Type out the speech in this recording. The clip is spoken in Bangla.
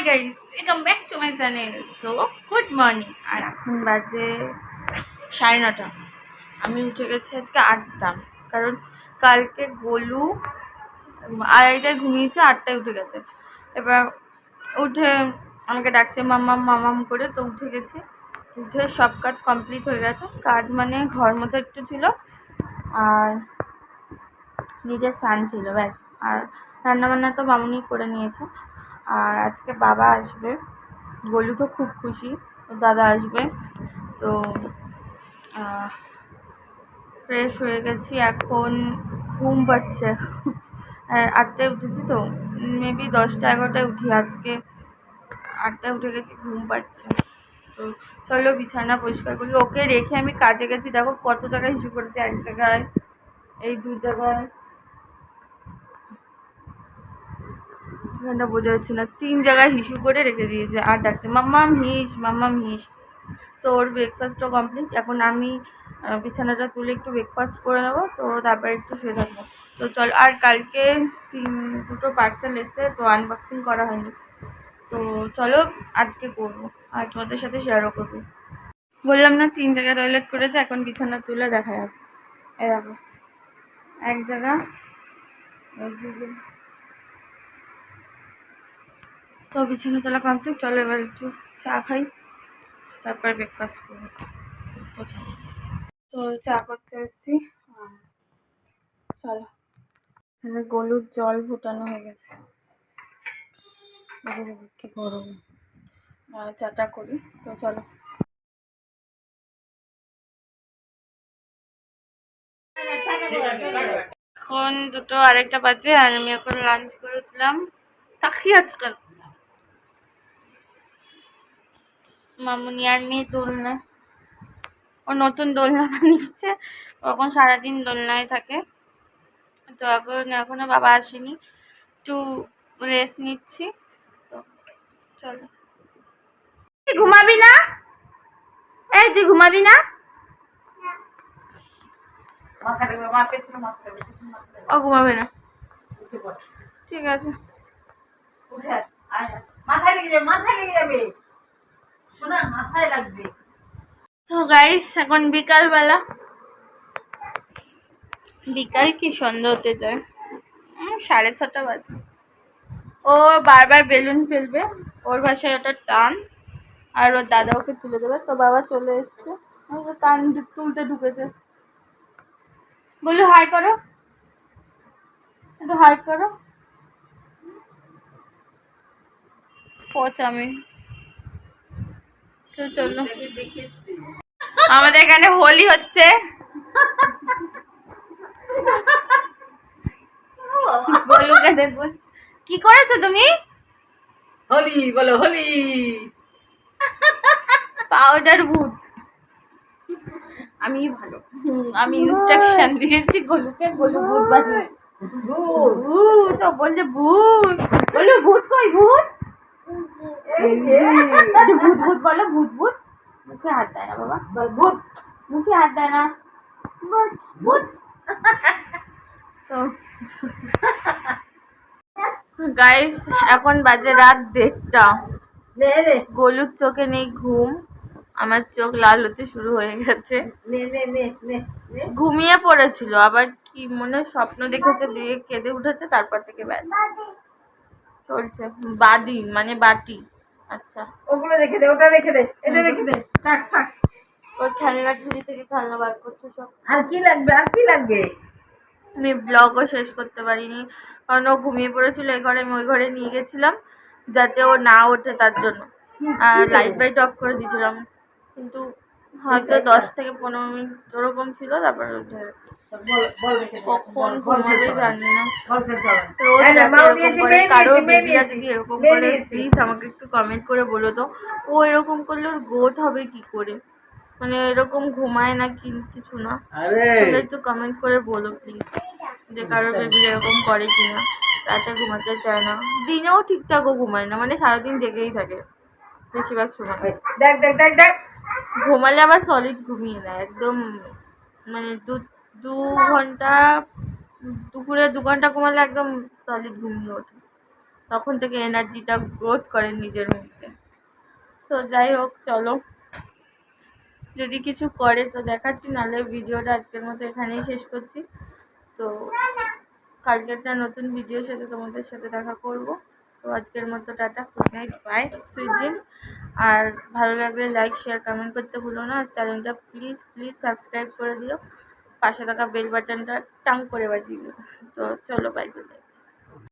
Guys, welcome back to my channel. So good morning. আর এখন বাজে 9:30। আমি উঠে গেছি আজকে 8টা, কারণ কালকে গোলু 2:30টায় ঘুমিয়েছে, 8টায় উঠে গেছে। এবার উঠে আমাকে ডাকছে মাম্মাম মামাম করে, তো উঠে গেছি। উঠে সব কাজ কমপ্লিট হয়ে গেছে। কাজ মানে ঘর মোছা একটু ছিল আর নিজের স্নান ছিল, ব্যাস। আর রান্নাবান্না তো মামুনি করে নিয়েছে। আর আজকে বাবা আসবে, গোলু তো খুব খুশি, তো দাদা আসবে। তো ফ্রেশ হয়ে গেছি, এখন ঘুম পাচ্ছে। 8টায় উঠেছি, তো মেবি 10টা-11টায় উঠি। আজকে 8টায় উঠে গেছি, ঘুম পাচ্ছে। তো চলো বিছানা পরিষ্কার করি। ওকে রেখে আমি কাজে গেছি। দেখো কত জায়গায় হিসু করেছে, এক জায়গায়, এই 2 জায়গায়, এখানটা বোঝা যাচ্ছে না, 3 জায়গায় হিসু করে রেখে দিয়েছে। আর ডাকছে মাম্মাম হিস, মাম্মাম হিস। সো ওর ব্রেকফাস্টও কমপ্লিট। এখন আমি বিছানাটা তুলে একটু ব্রেকফাস্ট করে নেবো, তো তারপরে একটু শুয়ে থাকবো। তো চলো। আর কালকে 2টো পার্সেল এসে, তো আনবক্সিং করা হয়নি, তো চলো আজকে করবো আর তোমাদের সাথে শেয়ারও করবো। বললাম না 3 জায়গায় টয়লেট করেছে, এখন বিছানা তুলে দেখা যাচ্ছে। এরকম এক জায়গা, তো বিছানা তোলা কমপ্লিট। চলো এবার একটু চা খাই, তারপরে ব্রেকফাস্ট করবো। তো চা করতে এসেছি। চলো, এখানে গলুর জল ফুটানো হয়ে গেছে, কি গরম। চাটা করি, তো চলো। এখন 2:02 বাজে, আর আমি এখন লাঞ্চ করে উঠলাম। তাকিয়ে আজকাল মামুনি আর মেয়ে দোলনায়, ও নতুন দোলনা বানিয়েছে, এখন সারাদিন দোলনায় থাকে। তো এখনো বাবা আসেনি, একটু রেস্ট নিচ্ছি। তো চলো। ঘুমাবি না? এই তুই ঘুমাবি না? ও ঘুমাবে না, ঠিক আছে। তো গাইস, এখন বিকালবেলা, বিকাল কি সন্ধ্যা হতে যায়, 6:30 বাজে। ও বারবার বেলুন ফেলবে, ওর ভাষায় ওটা টান, আর ওর দাদা ওকে তুলে দেবে। তো বাবা চলে এসছে, টান তুলতে ঢুকেছে। বললো হাই করো, একটু হাই করো। আমি তো চলো, আমাদের এখানে হোলি হচ্ছে। গোলুকে দেখুন, কি করেছো তুমি? হোলি বলো, হোলি। পাউডার ভূত। আমি ভালো, আমি ইনস্ট্রাকশন দিয়েছি গোলুকে, গোলু ভূত বানিয়েছে। ভূত, ও বলছে ভূত। বলো ভূত কই, ভূত? ভূত ভূত বলো, ভূত ভূত। মুখে হাত দেয় না বাবা, ভূত মুখে হাত দেয় না, ভূত ভূত। তো গাইস, এখন বাজে রাত 1:30। গোলুর চোখে নেই ঘুম, আমার চোখ লাল হতে শুরু হয়ে গেছে। ঘুমিয়ে পড়েছিল, আবার কি মনে স্বপ্ন দেখেছে, দিয়ে কেঁদে উঠেছে, তারপর থেকে ব্যাস চলছে। বাদি মানে বাটি। আচ্ছা, ওগুলো রেখে দে, ওটা রেখে দে, এটা রেখে দে, থাক থাক। ওর খেলনার ঝুড়ি থেকে খেলনা বার করছে সব। আর কি লাগবে, আর কি লাগবে? আমি ব্লগও শেষ করতে পারিনি, কারণ ও ঘুমিয়ে পড়েছিল। এই ঘরে আমি ওই ঘরে নিয়ে গেছিলাম যাতে ও না ওঠে, তার জন্য। আর লাইট বাইট অফ করে দিয়েছিলাম, কিন্তু হয়তো 10 থেকে 15 মিনিট ওরকম ছিল, তারপরে উঠে গেছে। কখন ঘুমাবে জানি না, রোজ রাতে এরকম করে। কারোর বেবিরা যদি এরকম করে, প্লিজ আমাকে একটু কমেন্ট করে বলো তো, ও এরকম করলে ওর গ্রোথ হবে কি করে? মানে এরকম ঘুমায় না কিছু না, তোমরা একটু কমেন্ট করে বলো প্লিজ, যে কারোর বেবি এরকম করে কিনা। রাতে ঘুমাতে চায় না, দিনেও ঠিকঠাকও ঘুমায় না, মানে সারাদিন জেগেই থাকে বেশিরভাগ সময়। দেখ দেখ দেখ দেখ, ঘুমালে আবার সলিড ঘুমিয়ে নেয় একদম, মানে 2 ঘন্টা, দুপুরে 2 ঘন্টা ঘুমালে একদম সলিড ঘুমিয়ে ওঠে। তখন থেকে এনার্জিটা গ্রোথ করে নিজের মধ্যে। তো যাই হোক, চলো, যদি কিছু করে তো দেখাচ্ছি, নাহলে ভিডিওটা আজকের মতো এখানেই শেষ করছি। তো কালকে একটা নতুন ভিডিওর সাথে তোমাদের সাথে দেখা করব। তো আজকের মতো tata, good night, bye, sweet dream. আর ভালো লাগলে লাইক, শেয়ার, কমেন্ট করতে ভুলো না। আর চ্যানেলটা প্লিজ প্লিজ সাবস্ক্রাইব করে দিও, পাশে থাকা বেল বাটনটা টাং করে বাজিয়ে দিও। তো চলো, বাই, গুড নাইট।